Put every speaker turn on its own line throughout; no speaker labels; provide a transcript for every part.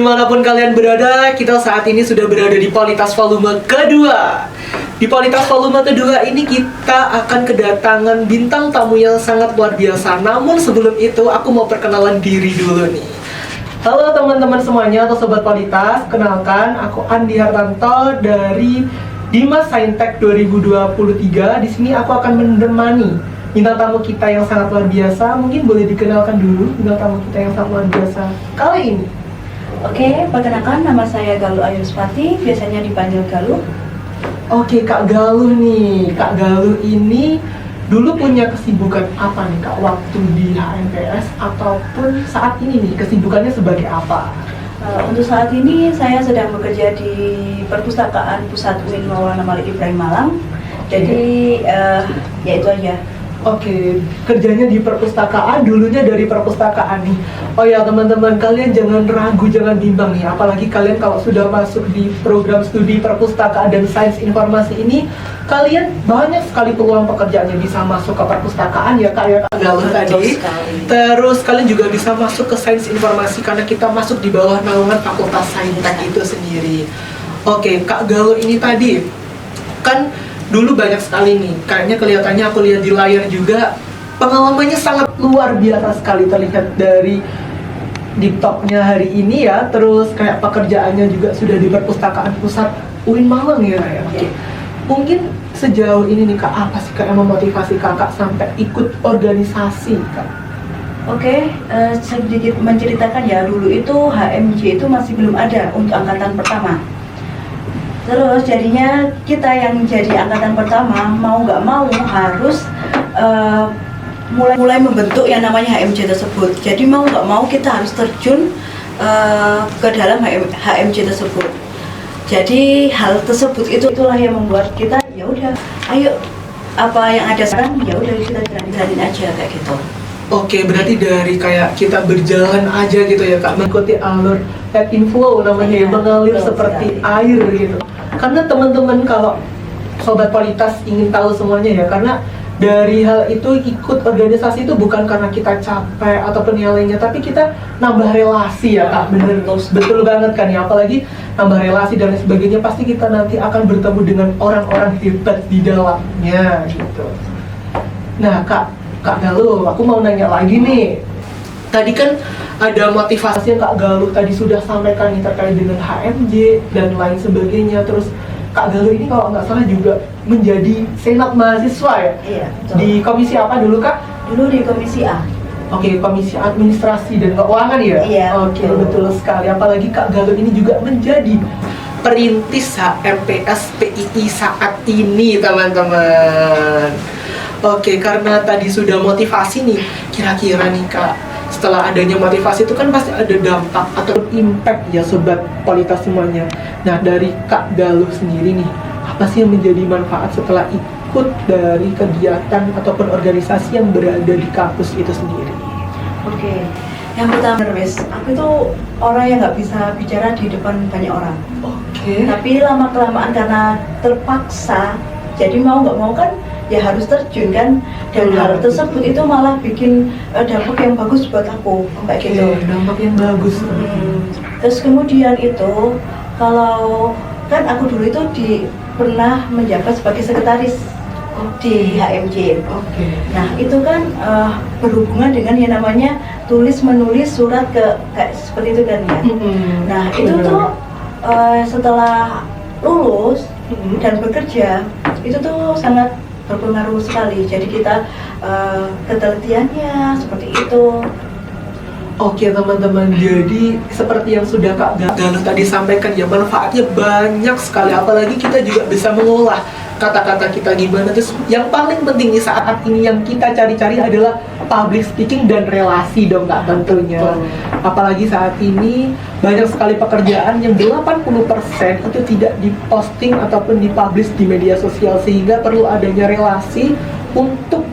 dimanapun kalian berada, kita saat ini sudah berada di Politas Volume kedua. Di Politas Volume kedua ini kita akan kedatangan bintang tamu yang sangat luar biasa. Namun sebelum itu aku mau perkenalan diri dulu nih. Halo teman-teman semuanya atau Sobat Politas, kenalkan aku Andi Hartanto dari Dimas Saintek 2023. Di sini aku akan menemani bintang tamu kita yang sangat luar biasa. Mungkin boleh dikenalkan dulu bintang tamu kita yang sangat luar biasa kali ini.
Oke, perkenalkan nama saya Galuh Ayuspati, biasanya dipanggil Galuh.
Oke, Kak Galuh nih. Kak Galuh ini dulu punya kesibukan apa nih Kak waktu di HMPS ataupun saat ini nih kesibukannya sebagai apa?
Untuk saat ini saya sedang bekerja di Perpustakaan Pusat UIN Maulana Malik Ibrahim Malang. Jadi ya itu aja.
Oke, kerjanya di perpustakaan, dulunya dari perpustakaan nih. Oh ya teman-teman, kalian jangan ragu, jangan bimbang nih. Apalagi kalian kalau sudah masuk di program studi perpustakaan dan sains informasi ini, kalian banyak sekali peluang pekerjaannya. Bisa masuk ke perpustakaan ya Kak Galuh tadi. Terus kalian juga bisa masuk ke sains informasi karena kita masuk di bawah naungan Fakultas Saintek itu sendiri. Oke, Kak Galuh ini tadi kan dulu banyak sekali nih, kayaknya kelihatannya aku lihat di layar juga pengalamannya sangat luar biasa sekali terlihat dari di topnya hari ini ya. Terus kayak pekerjaannya juga sudah di Perpustakaan Pusat UIN Malang ya Kak ya. Oke. Mungkin sejauh ini nih Kak, apa sih Kak yang memotivasi Kakak sampai ikut organisasi Kak?
Oke, sedikit menceritakan ya, dulu itu HMJ itu masih belum ada untuk angkatan pertama. Terus jadinya kita yang jadi angkatan pertama mau nggak mau harus mulai membentuk yang namanya HMJ tersebut. Jadi mau nggak mau kita harus terjun ke dalam HMJ tersebut. Jadi hal tersebut itulah yang membuat kita ya udah, ayo apa yang ada sekarang ya udah kita jalanin aja kayak gitu.
Oke, berarti dari kayak kita berjalan aja gitu ya Kak, mengikuti alur ebb and flow namanya ya, mengalir seperti air gitu. Karena teman-teman kalau Sobat Politas ingin tahu semuanya ya, karena dari hal itu ikut organisasi itu bukan karena kita capek ataupun yang lainnya, tapi kita nambah relasi ya Kak, bener betul banget kan ya, apalagi nambah relasi dan lain sebagainya, pasti kita nanti akan bertemu dengan orang-orang hebat di dalamnya gitu. Nah Kak Galuh, aku mau nanya lagi nih. Tadi kan ada motivasi yang Kak Galuh tadi sudah sampaikan nih terkait dengan HMJ dan lain sebagainya. Terus Kak Galuh ini kalau nggak salah juga menjadi senat mahasiswa ya?
Iya, betul.
Di komisi apa dulu Kak?
Dulu di komisi A.
Oke, komisi administrasi dan keuangan ya?
Iya.
Oke, betul sekali. Apalagi Kak Galuh ini juga menjadi perintis HMPS PII saat ini teman-teman. Oke, karena tadi sudah motivasi nih, kira-kira nih Kak, setelah adanya motivasi itu kan pasti ada dampak atau impact ya Sobat Politas semuanya. Nah dari Kak Galuh sendiri nih, apa sih yang menjadi manfaat setelah ikut dari kegiatan ataupun organisasi yang berada di kampus itu sendiri?
Oke, yang pertama aku itu orang yang nggak bisa bicara di depan banyak orang.
Oke.
Tapi lama-kelamaan karena terpaksa, jadi mau nggak mau kan ya harus terjun kan, dan hal tersebut itu malah bikin dampak yang bagus buat aku kayak gitu.
Dampak yang bagus.
Terus kemudian itu kalau kan aku dulu itu pernah menjabat sebagai sekretaris di HMJ.
Oke.
Nah itu kan berhubungan dengan yang namanya tulis menulis surat kayak seperti itu kan ya. Nah itu tuh setelah lulus dan bekerja itu tuh sangat berpengaruh sekali. Jadi kita ketelitiannya seperti itu.
Oke teman-teman, jadi seperti yang sudah Kak Galuh tadi sampaikan ya, manfaatnya banyak sekali. Apalagi kita juga bisa mengolah kata-kata kita gimana. Terus yang paling penting di saat ini yang kita cari-cari adalah public speaking dan relasi dong Kak tentunya. Apalagi saat ini banyak sekali pekerjaan yang 80% itu tidak diposting ataupun dipublish di media sosial, sehingga perlu adanya relasi untuk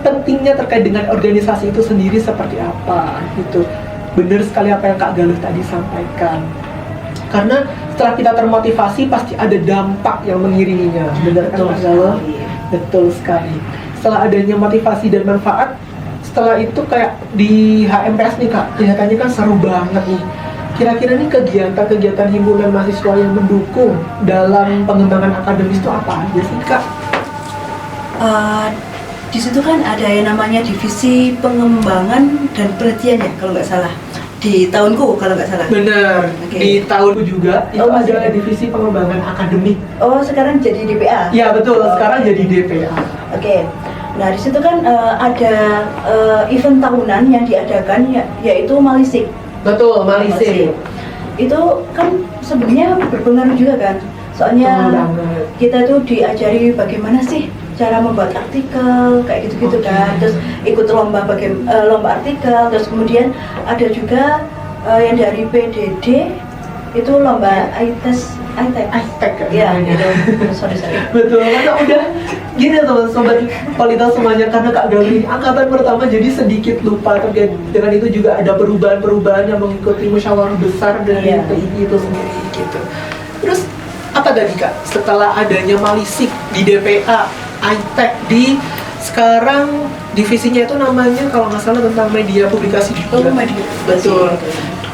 pentingnya terkait dengan organisasi itu sendiri seperti apa gitu. Bener sekali apa yang Kak Galuh tadi sampaikan. Karena setelah kita termotivasi pasti ada dampak yang mengiringinya. Bener kan Kak Galuh? Betul sekali. Setelah adanya motivasi dan manfaat, setelah itu kayak di HMPS nih Kak, kelihatannya kan seru banget nih. Kira-kira nih kegiatan-kegiatan himpunan mahasiswa yang mendukung dalam pengembangan akademis itu apa aja sih Kak?
Di situ kan ada yang namanya divisi pengembangan dan penelitian ya kalau nggak salah, di tahunku kalau nggak salah.
Benar,
Oke.
di tahunku juga itu
masih
ada divisi pengembangan akademik.
Oh, sekarang jadi DPA.
Ya betul, sekarang jadi DPA.
Oke. Nah, di situ kan ada event tahunan yang diadakan yaitu Malisik.
Betul, Malisik.
Itu kan sebenarnya berpengaruh juga kan. Soalnya
Betul banget.
kita tuh diajari bagaimana sih cara membuat artikel kayak gitu-gitu
Oke.
kan. Terus ikut lomba lomba artikel, terus kemudian ada juga yang dari PDD itu lomba ITES.
Aspek
Ya,
namanya.
gitu. Sorry.
Betul, karena udah gini teman sobat kualitas semuanya, karena Kak Galuh ini angkatan pertama jadi sedikit lupa terkait dengan itu, juga ada perubahan-perubahan yang mengikuti musyawarah besar dari
Iya.
PII itu sendiri gitu. Terus apa tadi Kak, setelah adanya Malisik di DPA, ITEK di sekarang divisinya itu namanya kalau nggak salah tentang media publikasi juga. Betul.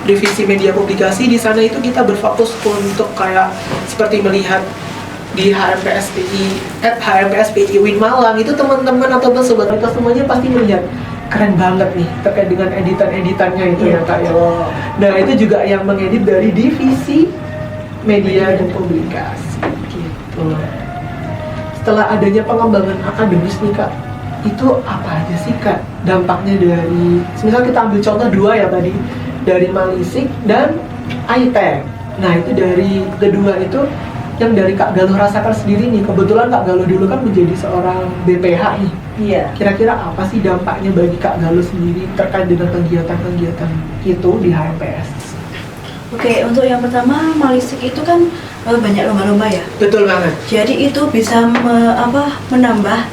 Divisi media publikasi di sana itu kita berfokus untuk kayak seperti melihat di HMPSPI Win Malang itu teman-teman ataupun sobat kita semuanya pasti melihat keren banget nih terkait dengan editan-editannya itu ya Kak ya. Nah itu juga yang mengedit dari divisi media dan publikasi gitu. Setelah adanya pengembangan akademis nih Kak, itu apa aja sih Kak dampaknya dari, misal kita ambil contoh dua ya tadi, dari Malisik dan ITEK. Nah itu dari kedua itu yang dari Kak Galuh rasakan sendiri nih, kebetulan Kak Galuh dulu kan menjadi seorang BPH nih.
Iya.
Kira-kira apa sih dampaknya bagi Kak Galuh sendiri terkait dengan kegiatan-kegiatan itu di HMPS?
Oke, untuk yang pertama Malisik itu kan banyak lomba-lomba ya.
Betul banget.
Jadi itu bisa menambah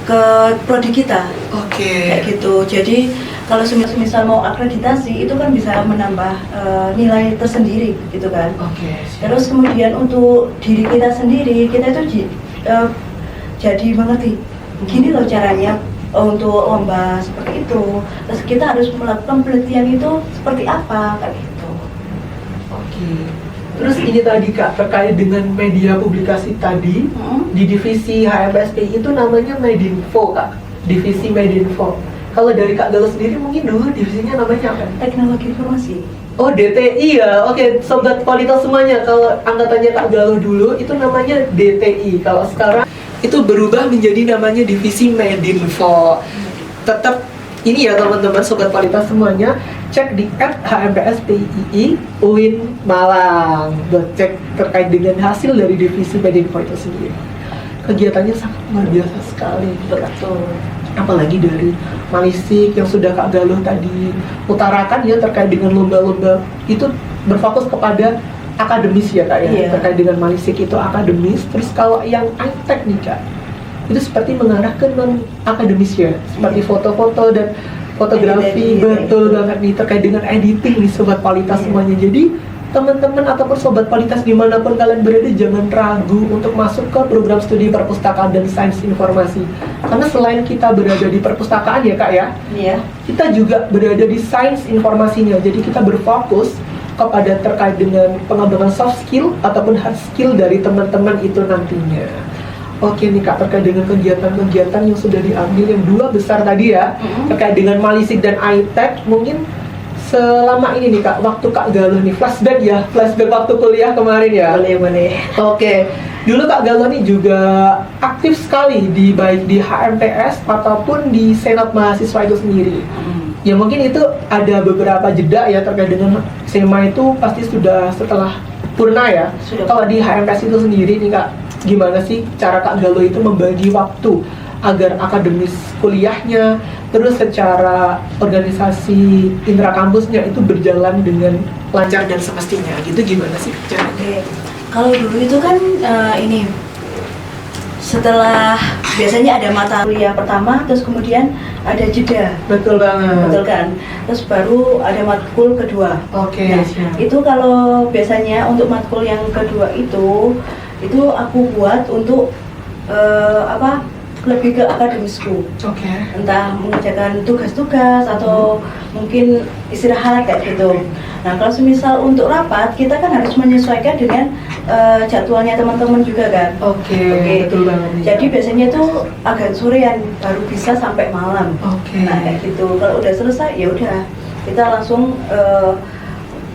ke prodi kita.
Oke.
Kayak gitu. Jadi kalau misal mau akreditasi itu kan bisa menambah nilai tersendiri gitu kan.
Oke.
Terus kemudian untuk diri kita sendiri, kita itu jadi mengerti gini loh caranya untuk lomba seperti itu. Terus kita harus melakukan penelitian itu seperti apa kayak gitu.
Oke. Terus ini tadi Kak, terkait dengan media publikasi tadi, di divisi HMPSPI itu namanya Medinfo Kak, divisi Medinfo. Kalau dari Kak Galuh sendiri mungkin dulu divisinya namanya apa?
Teknologi informasi.
Oh DTI ya, oke sobat kualitas semuanya, kalau angkatannya Kak Galuh dulu itu namanya DTI, kalau sekarang itu berubah menjadi namanya divisi Medinfo. Tetap ini ya teman-teman sobat kualitas semuanya, cek di @HMPSPII UIN Malang buat cek terkait dengan hasil dari divisi Medinfo itu sendiri. Kegiatannya sangat luar biasa sekali, betul. Apalagi dari Malisik yang sudah Kak Galuh tadi utarakan ya, terkait dengan lomba-lomba itu berfokus kepada akademis ya Kak ya.
Iya.
Terkait dengan Malisik itu akademis. Terus kalau yang ITEK nih Kak, itu seperti mengarah ke non akademis ya, seperti foto-foto dan fotografi.
Editing,
betul banget nih, terkait dengan editing nih sobat kualitas semuanya. Jadi teman-teman ataupun sobat kualitas dimanapun kalian berada, jangan ragu untuk masuk ke program studi perpustakaan dan sains informasi, karena selain kita berada di perpustakaan ya Kak ya,
Iya.
kita juga berada di sains informasinya. Jadi kita berfokus kepada terkait dengan pengembangan soft skill ataupun hard skill dari teman-teman itu nantinya. Oke nih Kak, terkait dengan kegiatan-kegiatan yang sudah diambil yang dua besar tadi ya, terkait dengan Malisik dan ITEK, mungkin selama ini nih Kak, waktu Kak Galuh nih, flashback ya, flashback waktu kuliah kemarin ya.
Boleh.
Oke, dulu Kak Galuh nih juga aktif sekali di baik di HMTS ataupun di Senat Mahasiswa itu sendiri. Ya mungkin itu ada beberapa jeda ya terkait dengan SEMA itu pasti sudah setelah purna ya.
Sudah.
Kalau di HMTS itu sendiri nih Kak, gimana sih cara Kak Galuh itu membagi waktu agar akademis kuliahnya, terus secara organisasi intrakampusnya itu berjalan dengan lancar dan semestinya gitu, gimana sih caranya?
Oke. Kalau dulu itu kan ini setelah biasanya ada mata kuliah pertama, terus kemudian ada jeda.
Betul banget.
Betul kan? Terus baru ada matkul kedua.
Oke,
Nah,
siap.
itu kalau biasanya untuk matkul yang kedua itu aku buat untuk lebih ke akademisku.
Oke.
Entah mengerjakan tugas-tugas atau mungkin istirahat kayak gitu. Nah kalau semisal untuk rapat kita kan harus menyesuaikan dengan jadwalnya teman-teman juga kan.
Oke, betul banget nih.
Jadi biasanya tuh agak sorean baru bisa sampai malam.
Oke.
Nah kayak gitu. Kalau udah selesai ya udah kita langsung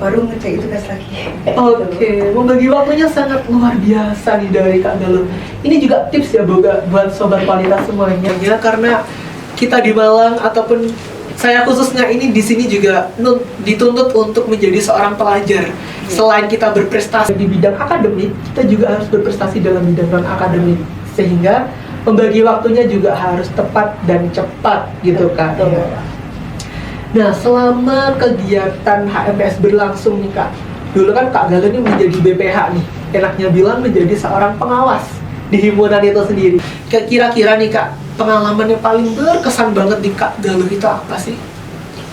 baru ngerjain tugas lagi.
Oke, membagi waktunya sangat luar biasa nih dari Kak Galuh. Ini juga tips ya buat sobat kualitas semuanya, ya, karena kita di Malang ataupun saya khususnya ini di sini juga dituntut untuk menjadi seorang pelajar. Selain kita berprestasi di bidang akademik, kita juga harus berprestasi dalam bidang non akademik, sehingga membagi waktunya juga harus tepat dan cepat gitu kan.
Betul.
Ya. Nah, selama kegiatan HMPS berlangsung nih Kak, dulu kan Kak Galuh ini menjadi BPH nih, enaknya bilang menjadi seorang pengawas di himpunan itu sendiri. Kira-kira nih Kak, pengalaman yang paling berkesan banget di Kak Galuh itu apa sih?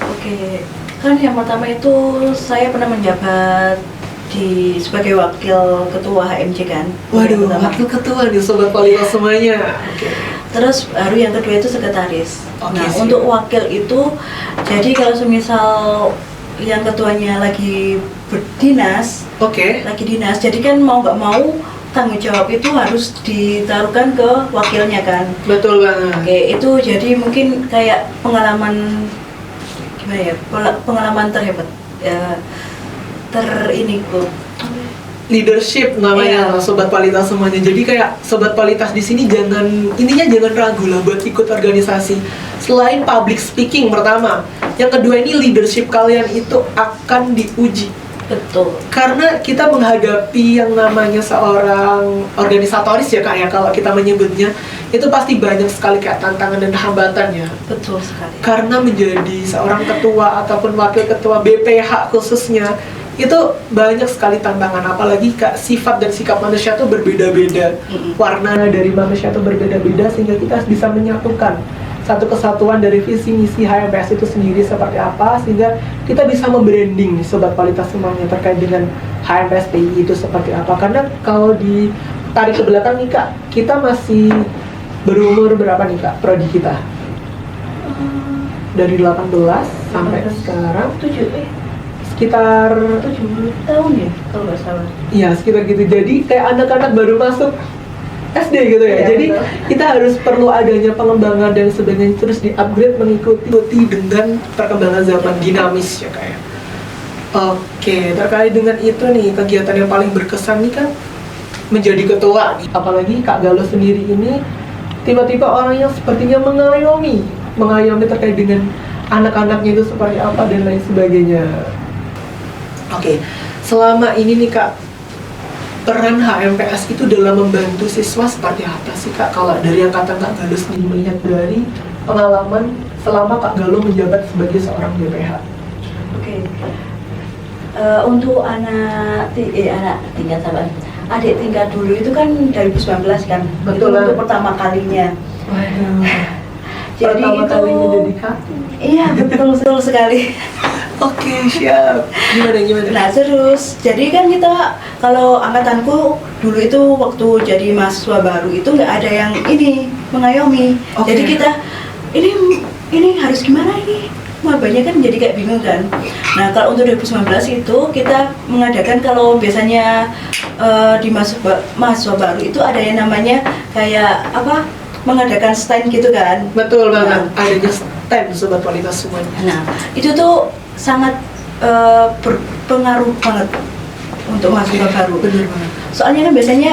Oke, kan yang pertama itu saya pernah menjabat sebagai wakil ketua HMJ kan.
Waduh,
Yang pertama.
wakil ketua nih sobat kualitas semuanya. Oke.
Terus baru yang kedua itu sekretaris.
Oke,
Nah
siap.
untuk wakil itu, jadi kalau semisal yang ketuanya lagi berdinas,
Oke.
lagi dinas, jadi kan mau nggak mau tanggung jawab itu harus ditaruhkan ke wakilnya kan.
Betul banget.
Oke, itu jadi mungkin kayak pengalaman gimana ya? Pengalaman terhebat. Ya, ini kok.
Leadership namanya
Iya.
sobat kualitas semuanya. Jadi kayak sobat kualitas di sini jangan ragu lah buat ikut organisasi. Selain public speaking pertama, yang kedua ini leadership kalian itu akan diuji.
Betul.
Karena kita menghadapi yang namanya seorang organisatoris ya Kak ya, kalau kita menyebutnya, itu pasti banyak sekali kayak tantangan dan hambatan ya.
Betul sekali.
Karena menjadi seorang ketua ataupun wakil ketua BPH khususnya, itu banyak sekali tantangan, apalagi Kak, sifat dan sikap manusia itu berbeda-beda. Warna dari manusia itu berbeda-beda, sehingga kita harus bisa menyatukan satu kesatuan dari visi misi HMPS itu sendiri seperti apa, sehingga kita bisa membranding nih sobat kualitas semuanya terkait dengan HMPS PI itu seperti apa. Karena kalau ditarik ke belakang nih Kak, kita masih berumur berapa nih Kak prodi kita? Dari 18 sampai sekarang
7
sekitar
tahun ya kalau nggak salah.
iya sekitar gitu. Jadi kayak anak-anak baru masuk SD gitu ya.
Iya,
Jadi
betul.
kita harus perlu adanya pengembangan dan sebagainya, terus di-upgrade mengikuti dengan perkembangan zaman dinamis ya kayak. Oke, terkait dengan itu nih, kegiatan yang paling berkesan nih kan menjadi ketua nih. Apalagi Kak Galuh sendiri ini tiba-tiba orang yang sepertinya mengayomi terkait dengan anak-anaknya itu seperti apa dan lain sebagainya. Oke, selama ini nih Kak, peran HMPS itu dalam membantu siswa seperti apa sih Kak? Kalau dari angkatan Kak Galuh sendiri melihat dari pengalaman selama Kak Galuh menjabat sebagai seorang BPH.
Oke. Untuk anak tingkat sahabat, adik tingkat dulu itu kan 2019 kan.
Betul,
itu
lah.
untuk pertama kalinya.
Waduh.
Jadi
Pertama
itu
kali menjadi kakak.
Iya betul sekali.
Oke, siap. Gimana?
Nah terus, jadi kan kita kalau angkatanku dulu itu waktu jadi mahasiswa baru itu nggak ada yang ini mengayomi.
Oke.
Jadi kita ini harus gimana ini? Mabanya kan jadi kayak bingung kan. Nah kalau untuk 2019 itu kita mengadakan kalau biasanya di mahasiswa baru itu ada yang namanya kayak apa? Mengadakan stand gitu kan.
Betul banget. Adanya stand sobat kualitas semuanya.
Nah, itu tuh sangat berpengaruh banget untuk mahasiswa baru.
Benar banget.
Soalnya kan biasanya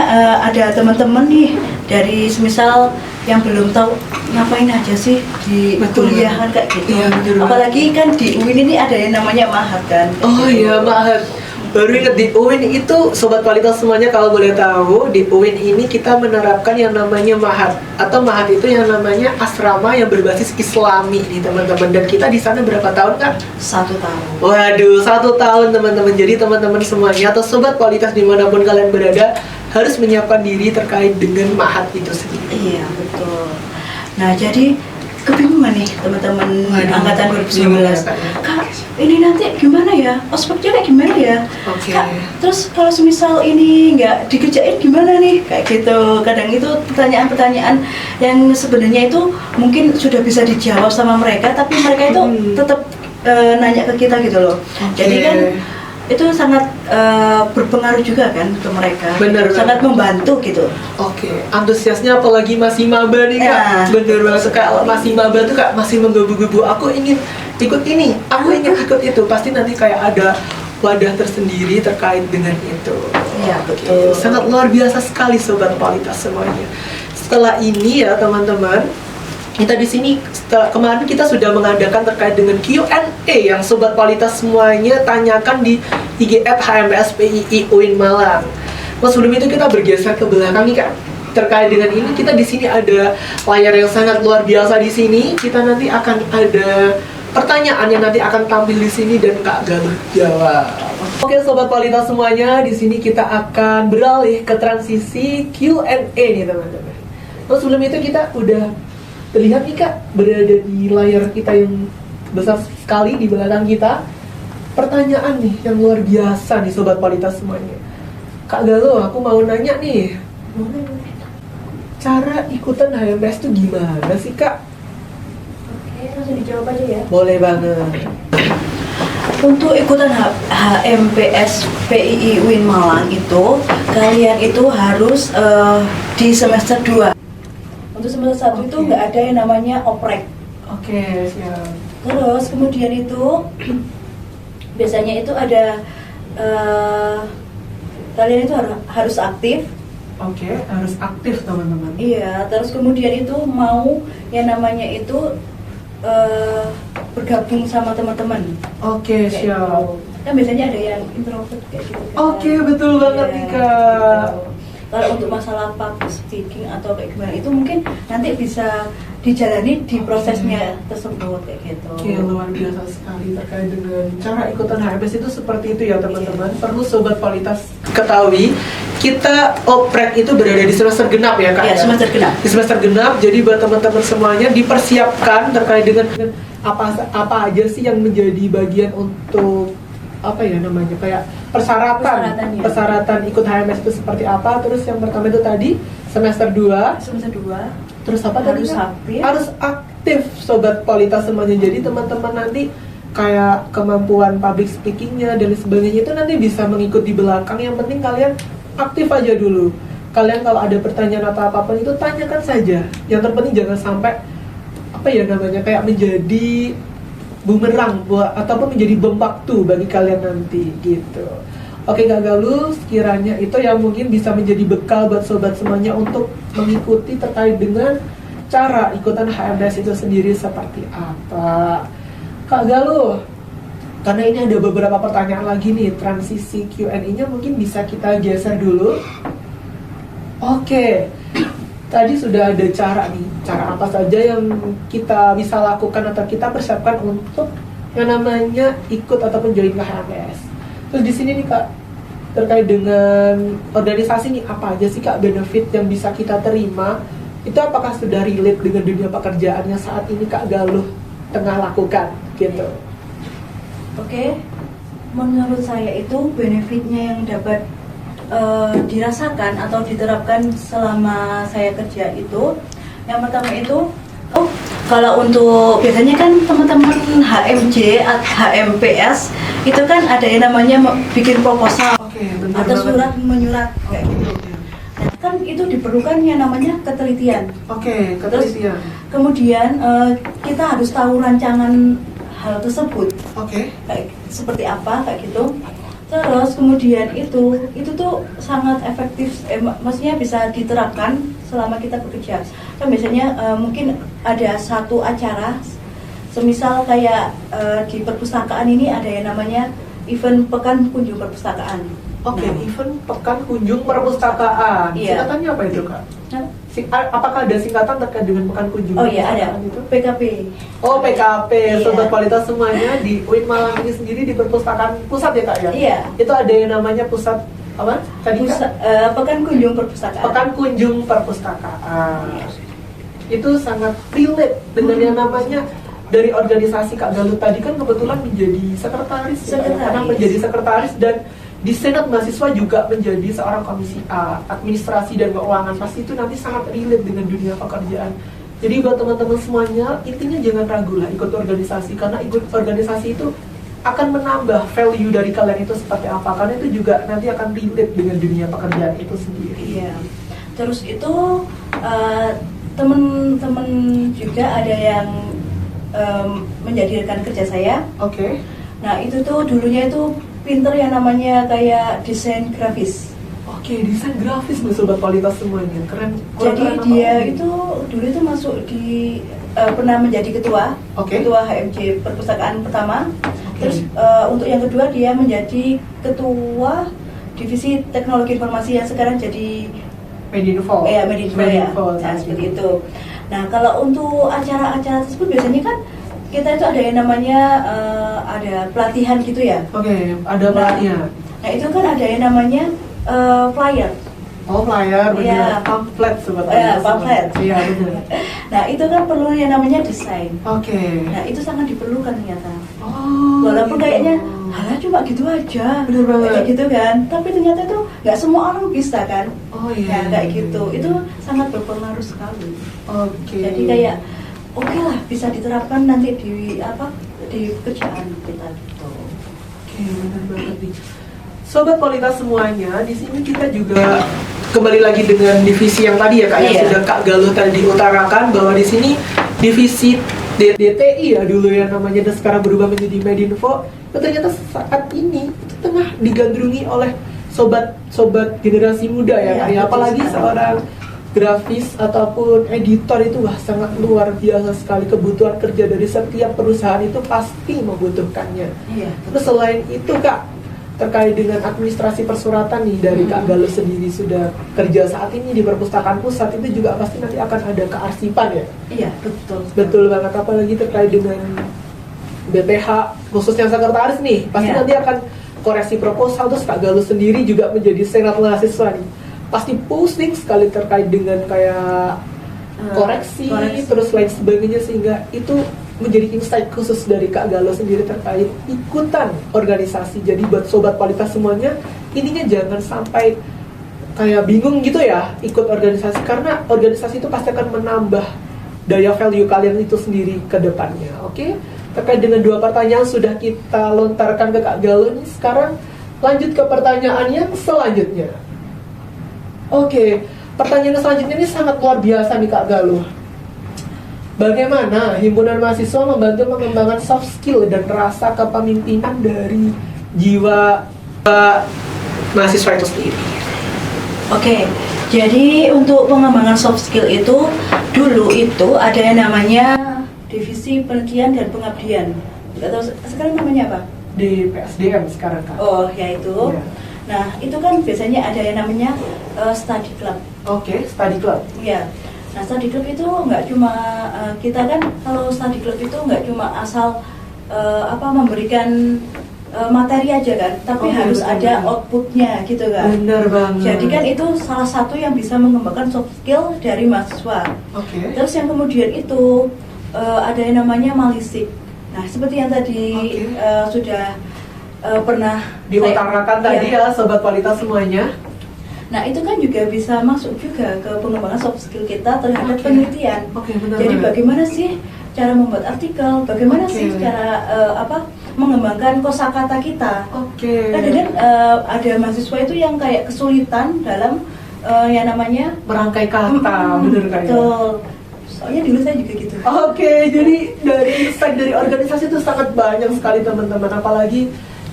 ada teman-teman nih dari semisal yang belum tahu ngapain aja sih di
Betul.
kuliahan kayak gitu.
Iya, betul banget.
Apalagi kan di UIN ini ada yang namanya Mahat kan.
Oh iya, Mahat. Baru ingat di UIN itu sobat kualitas semuanya kalau boleh tahu, di UIN ini kita menerapkan yang namanya Mahat, atau Mahat itu yang namanya asrama yang berbasis Islami nih teman-teman. Dan kita di sana berapa tahun Kak?
1 tahun.
Waduh, 1 tahun teman-teman. Jadi teman-teman semuanya atau sobat kualitas dimanapun kalian berada harus menyiapkan diri terkait dengan Mahat itu sendiri.
Iya betul. Nah jadi kebingungan nih teman-teman
Waduh,
angkatan 2019.
bingung ya, Kak?
Kak, ini nanti gimana ya? Ospeknya kayak gimana ya?
Oke.
Kak, terus kalau semisal ini nggak dikerjain gimana nih? Kayak gitu. Kadang itu pertanyaan-pertanyaan yang sebenarnya itu mungkin sudah bisa dijawab sama mereka, tapi mereka itu tetap nanya ke kita gitu loh.
Oke.
Jadi kan itu sangat berpengaruh juga kan ke mereka.
Bener,
sangat membantu gitu.
Oke, antusiasnya apalagi masih maba nih Kak.
Ya.
Bener banget, kalau masih maba tuh Kak masih menggebu-gebu. Aku ingin ikut ini, aku ingin ikut itu. Pasti nanti kayak ada wadah tersendiri terkait dengan itu.
Iya,
Oke,
betul.
sangat luar biasa sekali Sobat Kualitas semuanya. Setelah ini ya teman-teman, kita di sini kemarin kita sudah mengadakan terkait dengan Q&A yang Sobat Kualitas semuanya tanyakan di IG @HMPSPII UIN Malang. Nah, sebelum itu kita bergeser ke belakang nih Kak. Terkait dengan ini kita di sini ada layar yang sangat luar biasa di sini. Kita nanti akan ada pertanyaan yang nanti akan tampil di sini dan Kak Galuh jawab. Oke Sobat Kualitas semuanya, di sini kita akan beralih ke transisi Q&A nih teman-teman. Nah, sebelum itu kita udah terlihat nih Kak, berada di layar kita yang besar sekali di belakang kita. Pertanyaan nih yang luar biasa nih Sobat Kualitas semuanya. Kak Galuh, aku mau nanya nih, cara ikutan HMPS itu gimana sih Kak?
Oke, langsung dijawab aja ya.
Boleh banget.
Untuk ikutan HMPS PII UIN Malang itu, kalian itu harus di semester 2. Untuk semester 1 itu
Oke.
nggak ada yang namanya oprek.
Oke, siap.
Terus kemudian itu biasanya itu ada kalian itu harus aktif.
Oke, harus aktif teman-teman.
Iya, terus kemudian itu mau yang namanya itu bergabung sama teman-teman.
Oke,
Kayak
siap.
gitu. Kan biasanya ada yang introvert kayak gitu. kan.
Oke, betul banget
Iya,
nih Kak.
gitu. Kalau untuk masalah public speaking atau kayak gimana itu mungkin nanti bisa dijalani di prosesnya tersebut kayak gitu.
Oke, luar biasa sekali terkait dengan cara ikutan HMPS itu seperti itu ya teman-teman. Perlu Sobat Kualitas ketahui, kita oprek itu berada di semester genap ya Kak?
Iya, semester genap.
Di semester genap, jadi buat teman-teman semuanya dipersiapkan terkait dengan apa aja sih yang menjadi bagian untuk apa ya namanya, kayak
Persyaratannya.
persyaratan ikut HMS itu seperti apa. Terus yang pertama itu tadi semester 2.
Semester 2
Terus apa tadi?
harus
Kak?
aktif.
Harus aktif Sobat Kualitas semuanya. Jadi teman-teman nanti kayak kemampuan public speakingnya dan sebagainya itu nanti bisa mengikut di belakang. Yang penting kalian aktif aja dulu. Kalian kalau ada pertanyaan atau apapun itu tanyakan saja. Yang terpenting jangan sampai apa ya namanya, kayak menjadi bumerang ataupun menjadi bom waktu bagi kalian nanti gitu. Oke Kak Galuh, sekiranya itu yang mungkin bisa menjadi bekal buat sobat semuanya untuk mengikuti terkait dengan cara ikutan HMPS itu sendiri seperti apa. Kak Galuh, karena ini ada beberapa pertanyaan lagi nih, transisi Q&A-nya mungkin bisa kita geser dulu. Oke, tadi sudah ada cara nih, cara apa saja yang kita bisa lakukan atau kita persiapkan untuk yang namanya ikut ataupun join ke HMPS. Terus di sini nih Kak, terkait dengan organisasi nih, apa aja sih Kak benefit yang bisa kita terima? Itu apakah sudah relate dengan dunia pekerjaannya saat ini Kak Galuh tengah lakukan gitu?
Oke, menurut saya itu benefitnya yang dapat dirasakan atau diterapkan selama saya kerja itu, yang pertama itu, kalau untuk biasanya kan teman-teman HMJ atau HMPS itu kan ada yang namanya bikin proposal atau surat menyurat kayak gitu. Nah, kan itu diperlukan yang namanya ketelitian.
Oke, ketelitian.
Kemudian kita harus tahu rancangan hal tersebut.
Oke.
Kayak seperti apa kayak gitu. Terus kemudian itu tuh sangat efektif, maksudnya bisa diterapkan selama kita bekerja. Kan biasanya mungkin ada satu acara, semisal kayak di perpustakaan ini ada yang namanya event pekan kunjung perpustakaan.
Oke, event pekan kunjung perpustakaan.
Iya.
Singkatannya apa itu Kak?
Nah,
Apakah ada singkatan terkait dengan pekan kunjung
oh iya ada,
perpustakaan itu?
PKP.
Oh PKP,
Iya.
Sobat Kualitas semuanya di UIN Malang ini sendiri di perpustakaan pusat ya Kak ya?
Iya.
Itu ada yang namanya pusat apa? Tadi Kak?
Pekan kunjung perpustakaan.
Pekan kunjung perpustakaan. itu sangat relate dengan yang namanya dari organisasi Kak Galuh tadi kan kebetulan menjadi sekretaris. Ya, karena menjadi sekretaris dan di Senat Mahasiswa juga menjadi seorang komisi A, administrasi dan keuangan, pasti itu nanti sangat relate dengan dunia pekerjaan. Jadi buat teman-teman semuanya, intinya jangan ragu lah ikut organisasi, karena ikut organisasi itu akan menambah value dari kalian itu seperti apa, karena itu juga nanti akan relate dengan dunia pekerjaan itu sendiri.
Iya. Terus itu teman-teman juga ada yang menjadi rekan kerja saya.
Oke.
Nah itu tuh dulunya itu pinter yang namanya kayak desain grafis.
Oke, desain grafis nih sobat kualitas semuanya, keren.
Jadi
keren
dia
apa?
itu dulu itu masuk di pernah menjadi ketua, ketua HMJ Perpustakaan pertama. Terus untuk yang kedua dia menjadi ketua divisi teknologi informasi yang sekarang jadi
Medinfo.
Medinfo ya. Nah, seperti itu. Nah, kalau untuk acara-acara tersebut biasanya kan kita itu ada yang namanya ada pelatihan gitu ya.
Oke, ada pelatihan.
Nah, itu kan ada yang namanya flyer.
Oh, flyer, benar.
Ya.
Pamflet sebetulnya.
Ya, pamflet.
Iya, benar.
Nah, itu kan perlu yang namanya desain.
Oke.
Nah, itu sangat diperlukan ternyata.
Oh.
Walaupun
gitu.
kayaknya halah cuma gitu aja.
Bener banget.
Kayak gitu kan. Tapi ternyata itu nggak semua orang bisa kan.
Oh iya.
Nah, kayak gitu. Itu sangat berpengaruh sekali.
Oke.
Jadi kayak oke lah bisa diterapkan nanti di pekerjaan kita gitu.
Oke, benar banget nih. Sobat kualitas semuanya, di sini kita juga kembali lagi dengan divisi yang tadi ya Kak, yang sudah Kak Galuh tadi utarakan bahwa di sini divisi DTI ya dulu ya namanya, dan sekarang berubah menjadi Medinfo. Dan ternyata saat ini itu tengah digandrungi oleh sobat generasi muda ya Kak, ya. Apalagi seorang grafis ataupun editor itu wah sangat luar biasa sekali, kebutuhan kerja dari setiap perusahaan itu pasti membutuhkannya.
Iya.
Terus selain itu Kak, terkait dengan administrasi persuratan nih dari Kak Galuh sendiri sudah kerja saat ini di Perpustakaan Pusat, itu juga pasti nanti akan ada kearsipan ya.
Iya, betul.
Betul banget, apalagi terkait dengan BPH khususnya sekretaris nih, pasti nanti akan koreksi proposal. Terus Kak Galuh sendiri juga menjadi senat mahasiswa nih, pasti pusing sekali terkait dengan kayak koreksi terus lain sebagainya, sehingga itu menjadi insight khusus dari Kak Galuh sendiri terkait ikutan organisasi. Jadi buat sobat kualitas semuanya, intinya jangan sampai kayak bingung gitu ya ikut organisasi, karena organisasi itu pasti akan menambah daya value kalian itu sendiri ke depannya. Oke? Terkait dengan dua pertanyaan sudah kita lontarkan ke Kak Galuh nih, sekarang lanjut ke pertanyaan yang selanjutnya. Oke, pertanyaan selanjutnya ini sangat luar biasa nih Kak Galuh. Bagaimana himpunan mahasiswa membantu mengembangkan soft skill dan rasa kepemimpinan dari jiwa mahasiswa itu sendiri? Oke,
jadi untuk pengembangan soft skill itu dulu itu ada yang namanya divisi penelitian dan pengabdian. Atau sekarang namanya apa?
Di PSDM sekarang Kak.
Oh, ya itu.
Ya.
Nah, itu kan biasanya ada yang namanya study club.
Oke, study club.
Iya. Nah, study club itu nggak cuma kita kan kalau study club itu nggak cuma asal memberikan materi aja kan, tapi harus ada outputnya gitu kan.
Benar banget.
Jadi kan itu salah satu yang bisa mengembangkan soft skill dari mahasiswa.
Oke.
Terus yang kemudian itu ada yang namanya malisik. Nah, seperti yang tadi sudah pernah
diutarakan tadi ya sobat kualitas semuanya.
Nah, itu kan juga bisa masuk juga ke pengembangan soft skill kita terhadap penelitian.
Benar.
Jadi bagaimana sih cara membuat artikel, bagaimana sih cara mengembangkan kosakata kita. Kadang-kadang ada mahasiswa itu yang kayak kesulitan dalam yang namanya
merangkai kata, bener kan?
Betul. Soalnya dulu saya juga gitu.
Jadi dari insight dari organisasi itu sangat banyak sekali teman-teman, apalagi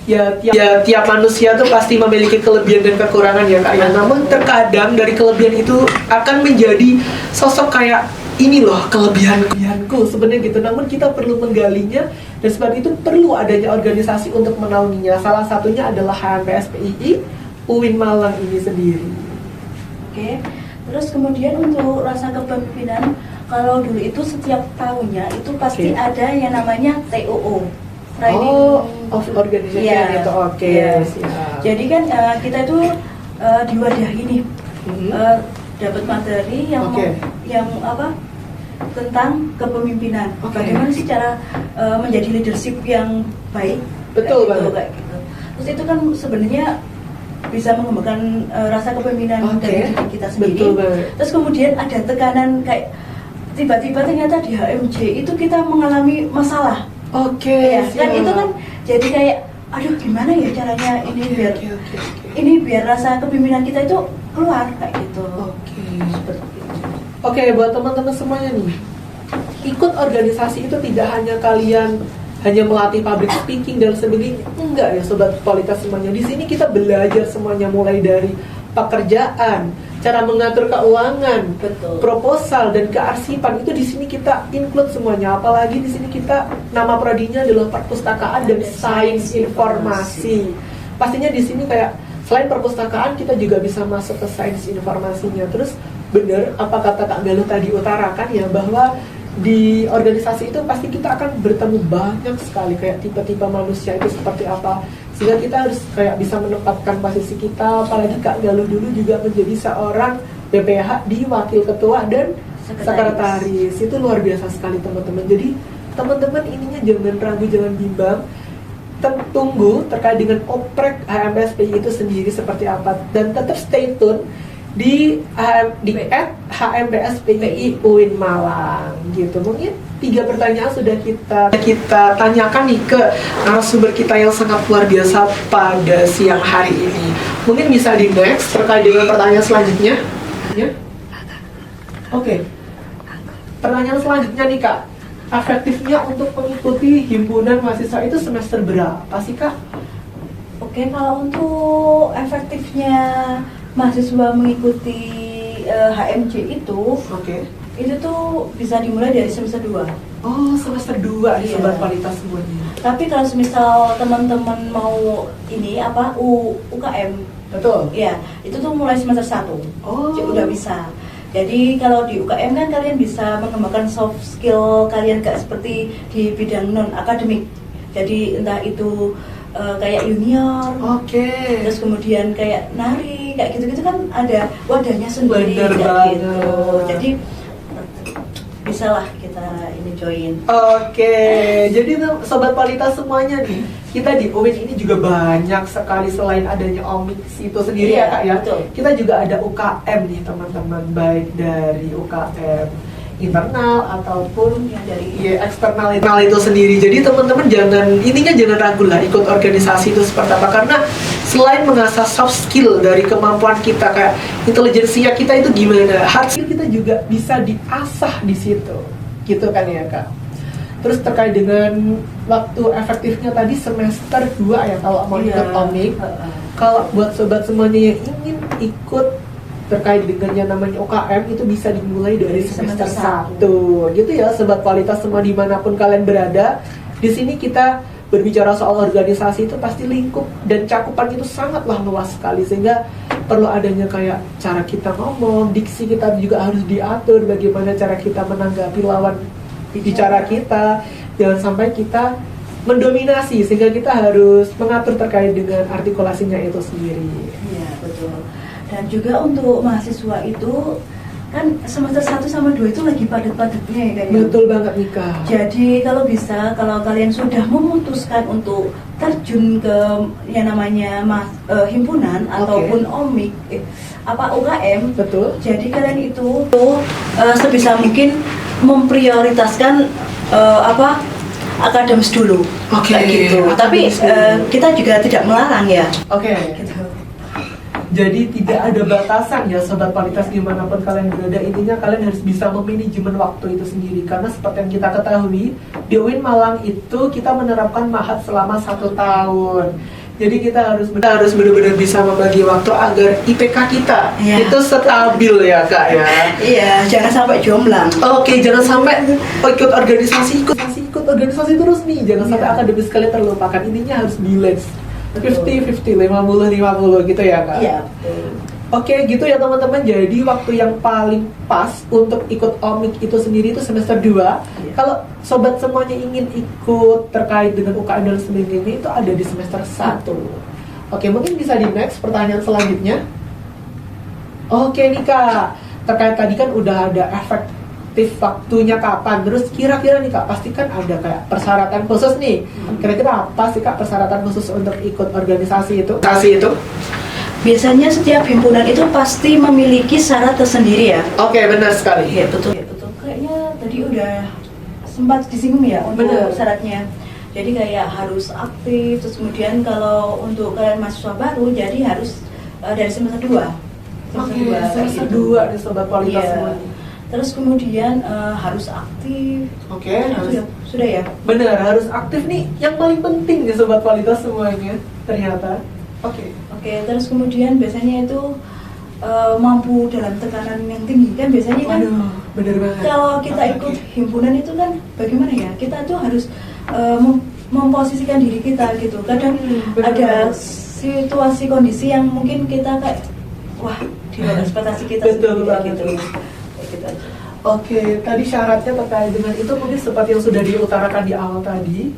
ya tiap manusia tuh pasti memiliki kelebihan dan kekurangan ya Kak ya. Namun terkadang dari kelebihan itu akan menjadi sosok kayak ini loh kelebihanku sebenarnya gitu. Namun kita perlu menggalinya, dan sebab itu perlu adanya organisasi untuk menaunginya. Salah satunya adalah HMPSPII UIN Malang ini sendiri.
Oke. Terus kemudian untuk rasa kepemimpinan, kalau dulu itu setiap tahunnya itu pasti ada yang namanya TOO.
Training of organization itu
Jadi kan kita itu diwadahi nih dapat materi yang tentang kepemimpinan.
Oke.
Bagaimana sih cara menjadi leadership yang baik?
Betul
kayak gitu,
banget.
kayak gitu. Terus itu kan sebenarnya bisa mengembangkan rasa kepemimpinan
Oke.
dari diri kita sendiri.
Betul banget.
Terus kemudian ada tekanan kayak tiba-tiba ternyata di HMJ itu kita mengalami masalah.
Oke,
Ya, kan
siap.
itu kan jadi kayak aduh gimana ya caranya ini
Oke,
biar
oke.
ini biar rasa kepemimpinan kita itu keluar kayak gitu.
Oke.
Seperti itu.
Oke, buat teman-teman semuanya nih, ikut organisasi itu tidak hanya kalian hanya melatih public speaking dan sebagainya, enggak ya sobat kualitas semuanya. Di sini kita belajar semuanya mulai dari pekerjaan, cara mengatur keuangan,
Betul.
proposal dan kearsipan itu di sini kita include semuanya. Apalagi di sini kita nama prodinya adalah perpustakaan dan sains informasi. Pastinya di sini kayak selain perpustakaan kita juga bisa masuk ke sains informasinya. Terus benar apa kata Kak Galuh tadi utarakan ya, bahwa di organisasi itu pasti kita akan bertemu banyak sekali kayak tipe-tipe manusia itu seperti apa, sehingga kita harus kayak bisa menempatkan posisi kita. Apalagi Kak Galuh dulu juga menjadi seorang BPH di wakil ketua dan sekretaris. Itu luar biasa sekali teman-teman. Jadi teman-teman ininya jangan ragu, jangan bimbang, tunggu terkait dengan oprek HMSPI itu sendiri seperti apa, dan tetap stay tune di @HMBSPI UIN Malang gitu. Mungkin 3 pertanyaan sudah kita tanyakan nih ke narasumber kita yang sangat luar biasa pada siang hari ini. Mungkin bisa di next terkait dengan pertanyaan selanjutnya ya. Oke. Pertanyaan selanjutnya nih Kak, efektifnya untuk mengikuti himpunan mahasiswa itu semester berapa sih Kak?
Oke, kalau untuk efektifnya mahasiswa mengikuti HMJ itu
Oke.
itu tuh bisa dimulai dari semester 2.
Oh, semester 2 nih
Iya.
sobat kualitas semuanya.
Tapi kalau misal teman-teman mau ini apa UKM,
Betul.
ya itu tuh mulai semester 1.
Oh.
Jadi udah bisa. Jadi kalau di UKM kan kalian bisa mengembangkan soft skill kalian kayak seperti di bidang non akademik. Jadi entah itu kayak junior,
Oke.
terus kemudian kayak nari, kayak gitu-gitu kan ada wadahnya sendiri
Bener
kayak
banget.
gitu. Jadi bisalah kita ini join.
Oke, jadi tuh, sobat kualitas semuanya nih, kita di UIN ini juga banyak sekali selain adanya OMIX itu sendiri
Iya,
ya Kak ya.
betul.
Kita juga ada UKM nih teman-teman, baik dari UKM internal ataupun
Yang dari
eksternal itu sendiri. Jadi teman-teman jangan ragu lah ikut organisasi itu seperti apa, karena selain mengasah soft skill dari kemampuan kita kayak intelijensia kita itu gimana, hard skill kita juga bisa diasah di situ, gitu kan ya Kak. Terus terkait dengan waktu efektifnya tadi semester 2 ya kalau mau ikut OMIK. Kalau buat sobat semuanya yang ingin ikut terkait dengan yang namanya UKM itu bisa dimulai dari semester 1 gitu ya sobat kualitas semua dimanapun kalian berada. Di sini kita berbicara soal organisasi itu pasti lingkup dan cakupan itu sangatlah luas sekali, sehingga perlu adanya kayak cara kita ngomong, diksi kita juga harus diatur, bagaimana cara kita menanggapi lawan bicara kita, jangan sampai kita mendominasi, sehingga kita harus mengatur terkait dengan artikulasinya itu sendiri.
Iya, betul. Dan juga untuk mahasiswa itu kan semester 1 sama 2 itu lagi padat-padatnya ya kayaknya.
Betul banget Nika.
Jadi kalau bisa, kalau kalian sudah memutuskan untuk terjun ke yang namanya himpunan ataupun OMIK, UKM,
Betul.
jadi kalian itu sebisa mungkin memprioritaskan akademis dulu.
Oke,
Kayak gitu. Tapi
akademis dulu.
kita juga tidak melarang ya.
Oke.
Gitu.
Jadi tidak ada batasan ya sobat kualitas dimanapun kalian berada. Intinya kalian harus bisa memanajemen waktu itu sendiri. Karena seperti yang kita ketahui di UIN Malang itu kita menerapkan mahat selama 1 tahun. Jadi kita harus benar-benar bisa membagi waktu agar IPK kita itu stabil ya Kak ya.
Iya, jangan sampai jomblang.
Oke, jangan sampai ikut organisasi terus nih. Jangan sampai akademis kalian terlupakan. Intinya harus balance. 50-50, 50-50 gitu ya Kak?
Iya, betul.
Oke, gitu ya teman-teman. Jadi waktu yang paling pas untuk ikut OMIK itu sendiri itu semester 2. Kalau sobat semuanya ingin ikut terkait dengan UKM dan sebagainya itu ada di semester 1. Oke, mungkin bisa di next pertanyaan selanjutnya. Oke nih Kak, terkait tadi kan udah ada efek aktif waktunya kapan. Terus kira-kira nih Kak, pasti kan ada kayak persyaratan khusus nih. Kira-kira apa sih Kak persyaratan khusus untuk ikut organisasi itu?
Biasanya setiap himpunan itu pasti memiliki syarat tersendiri ya.
Oke, benar sekali.
Iya betul. Kayaknya tadi udah sempat disinggung ya untuk
Benar.
syaratnya. Jadi kayak harus aktif, terus kemudian kalau untuk kalian mahasiswa baru, jadi harus dari semester 2.
Oke, semester 2 nih Sobat Kualitas
Iya.
semua.
Terus kemudian harus aktif.
Oke, harus.
Sudah ya?
Benar, harus aktif nih. Yang paling penting nih Sobat Kualitas semuanya, ternyata. Oke.
Oke, terus kemudian biasanya itu mampu dalam tekanan yang tinggi kan biasanya kan.
Waduh, bener banget.
Kalau kita ikut himpunan itu kan bagaimana ya? Kita tuh harus memposisikan diri kita gitu. Kadang
bener
ada
banget.
situasi kondisi yang mungkin kita kayak wah di luar ekspektasi kita
Betul
sendiri,
banget.
gitu. Kayak gitu aja.
Oke, tadi syaratnya terkait dengan itu mungkin seperti yang sudah diutarakan di awal tadi.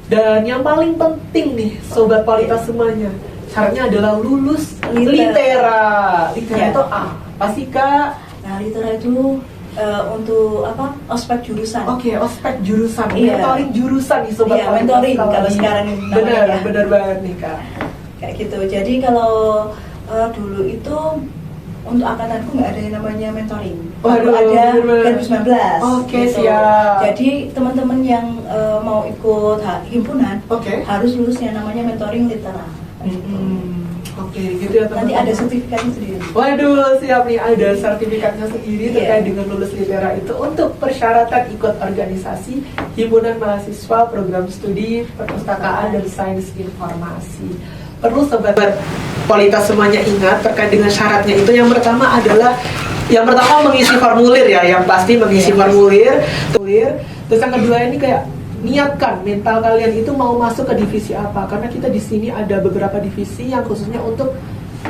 Dan yang paling penting nih, Sobat Kualitas semuanya, syaratnya adalah lulus litera. Litera
Ya.
itu apa sih Kak?
Nah, litera itu untuk apa? Ospek jurusan.
Oke, ospek jurusan.
Iya.
Mentoring jurusan nih Sobat
Iya,
Kualitas.
mentoring kalau sekarang namanya
Benar,
ya.
benar banget nih Kak.
Kayak gitu. Jadi kalau dulu itu untuk angkatanku nggak ada yang namanya mentoring.
Waduh,
Baru ada
bener.
2019.
Oke, siap.
Jadi teman-teman yang mau ikut himpunan
Oke.
harus lulus yang namanya mentoring litera.
Oke, gitu ya teman-teman.
Nanti ada sertifikatnya sendiri.
Waduh, siap nih, ada sertifikatnya sendiri
Iya.
terkait dengan lulus litera itu untuk persyaratan ikut organisasi Himpunan Mahasiswa Program Studi Perpustakaan dan Sains Informasi. Perlu Sobat Kualitas semuanya ingat terkait dengan syaratnya itu, yang pertama adalah mengisi formulir ya, yang pasti mengisi formulir. Terus yang kedua ini kayak niatkan mental kalian itu mau masuk ke divisi apa, karena kita di sini ada beberapa divisi yang khususnya untuk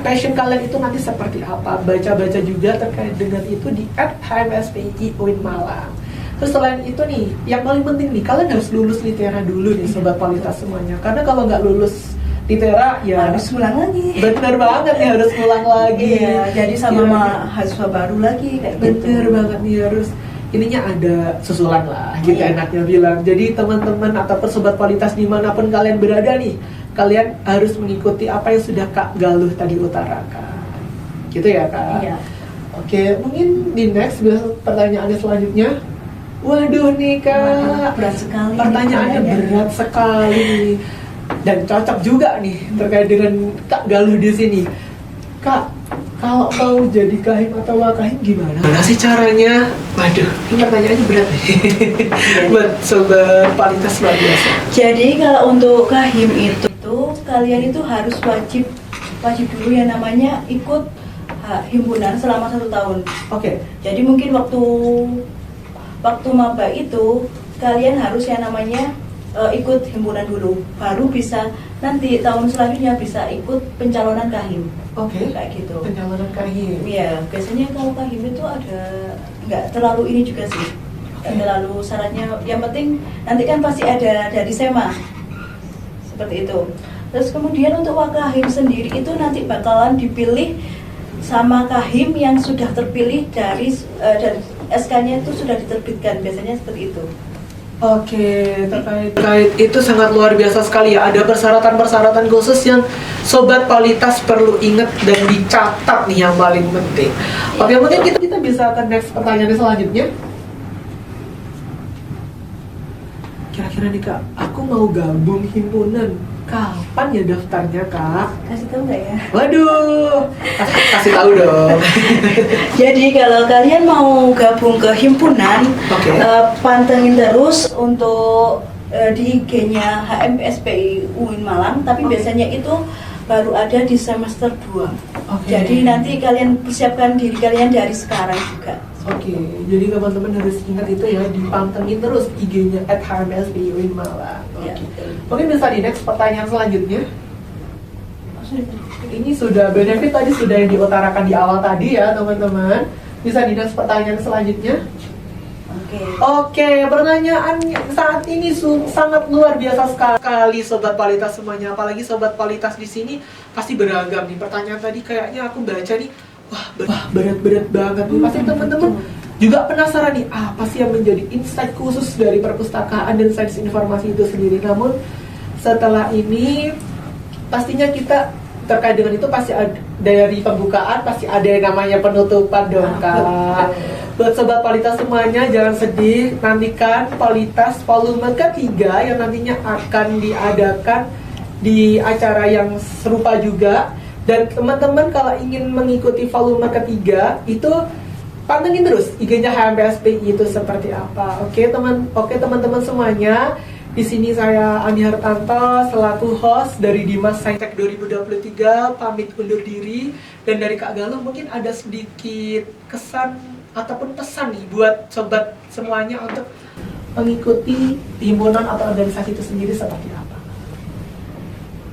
passion kalian itu nanti seperti apa. Baca-baca juga terkait dengan itu di @HMSPI UIN Malang. Terus selain itu nih, yang paling penting nih, kalian harus lulus litera dulu nih Sobat Kualitas semuanya, karena kalau nggak lulus litera ya
Harus ulang lagi.
bener banget nih, harus ngulang lagi.
Iya, jadi sama
Iya.
mahasiswa baru lagi kayak gitu.
Bener banget nih, harus ininya ada susulan lah gitu
Iya.
enaknya bilang. Jadi teman-teman ataupun Sobat Kualitas dimanapun kalian berada nih, kalian harus mengikuti apa yang sudah Kak Galuh tadi utarakan gitu ya Kak.
Iya.
Oke, mungkin di next pertanyaannya selanjutnya. Waduh nih Kak,
Berat sekali.
pertanyaannya
nih,
berat sekali dan cocok juga nih terkait dengan Kak Galuh di sini. Kak, kalau mau jadi kahim atau wakahim gimana? Gimana sih caranya? Waduh, ini pertanyaannya berat nih. Buat Sobat Kualitas luar biasa.
Jadi kalau untuk kahim itu kalian itu harus wajib dulu yang namanya ikut himpunan selama 1 tahun.
Oke.
Jadi mungkin waktu maba itu kalian harus yang namanya ikut himpunan dulu, baru bisa nanti tahun selanjutnya bisa ikut pencalonan kahim.
Oke.
Kayak gitu.
Pencalonan kahim.
Iya, biasanya kalau kahim itu ada nggak terlalu ini juga sih, nggak terlalu syaratnya. Yang penting nanti kan pasti ada dari SEMA seperti itu. Terus kemudian untuk wakahim sendiri itu nanti bakalan dipilih sama kahim yang sudah terpilih dari SK-nya itu sudah diterbitkan, biasanya seperti itu.
Oke, terkait itu sangat luar biasa sekali ya. Ada persyaratan-persyaratan khusus yang Sobat Kualitas perlu ingat dan dicatat nih yang paling penting. Oke, mungkin kita bisa ke next pertanyaan selanjutnya. Kira-kira nih Kak, aku mau gabung himpunan. Kapan ya daftarnya Kak?
Kasih tahu nggak ya?
Waduh, kasih tahu dong.
Jadi kalau kalian mau gabung ke himpunan,
Oke.
pantengin terus untuk di IG-nya HMSPI UIN Malang, tapi biasanya itu baru ada di semester 2.
Oke.
Jadi nanti kalian persiapkan diri kalian dari sekarang juga.
Oke, jadi teman-teman harus ingat itu ya, dipantengin terus IG-nya @HMSPI UIN Malang.
Ya.
Mungkin bisa di next pertanyaan selanjutnya.
Oh, sudah.
Ini sudah benefit tadi sudah yang diutarakan di awal tadi ya teman-teman. Bisa di next pertanyaan selanjutnya.
Oke.
Oke, pertanyaan saat ini sangat luar biasa sekali Sobat Kualitas semuanya. Apalagi Sobat Kualitas di sini pasti beragam nih. Pertanyaan tadi kayaknya aku baca nih, wah berat-berat banget nih. Pasti teman-teman juga penasaran nih, apa sih yang menjadi insight khusus dari perpustakaan dan sains informasi itu sendiri. Namun setelah ini pastinya kita terkait dengan itu pasti ada, dari pembukaan pasti ada yang namanya penutupan dong Kak. Buat sobat Politas semuanya jangan sedih, nantikan Politas volume ketiga yang nantinya akan diadakan di acara yang serupa juga. Dan teman-teman kalau ingin mengikuti volume ketiga itu pantengin terus IG-nya HMPSPI itu seperti apa. Oke teman-teman semuanya, di sini saya Ani Hartanto selaku host dari Dimas Saintek 2023 pamit undur diri, dan dari Kak Galuh mungkin ada sedikit kesan ataupun pesan nih buat sobat semuanya untuk mengikuti himpunan atau organisasi itu sendiri seperti apa?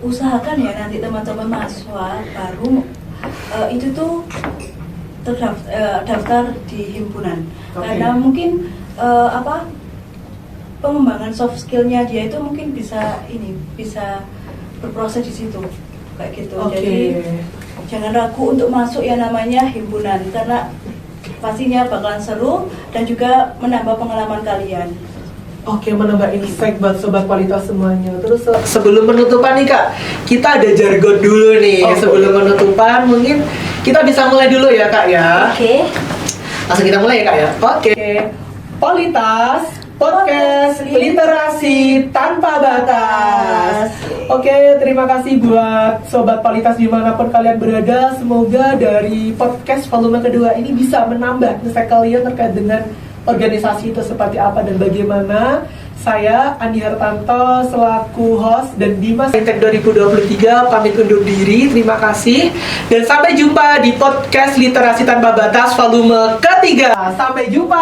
Usahakan ya nanti teman-teman mahasiswa baru itu tuh daftar di himpunan. Karena mungkin pengembangan soft skillnya dia itu mungkin bisa berproses di situ kayak gitu. Jadi jangan ragu untuk masuk yang namanya himpunan, karena pastinya bakalan seru dan juga menambah pengalaman kalian.
Menambah insight buat sobat Politas semuanya. Terus sebelum penutupan nih Kak, kita ada jargon dulu nih. Sebelum penutupan mungkin kita bisa mulai dulu ya Kak ya. Langsung kita mulai ya Kak ya. Politas Podcast Literasi Tanpa Batas. Terima kasih buat sobat Politas dimanapun kalian berada. Semoga dari podcast volume kedua ini bisa menambah insight kalian terkait dengan organisasi itu seperti apa dan bagaimana. Saya Andi Hartanto selaku host dan Dimas Saintek 2023 pamit undur diri. Terima kasih dan sampai jumpa di podcast Literasi Tanpa Batas volume ketiga. Sampai jumpa.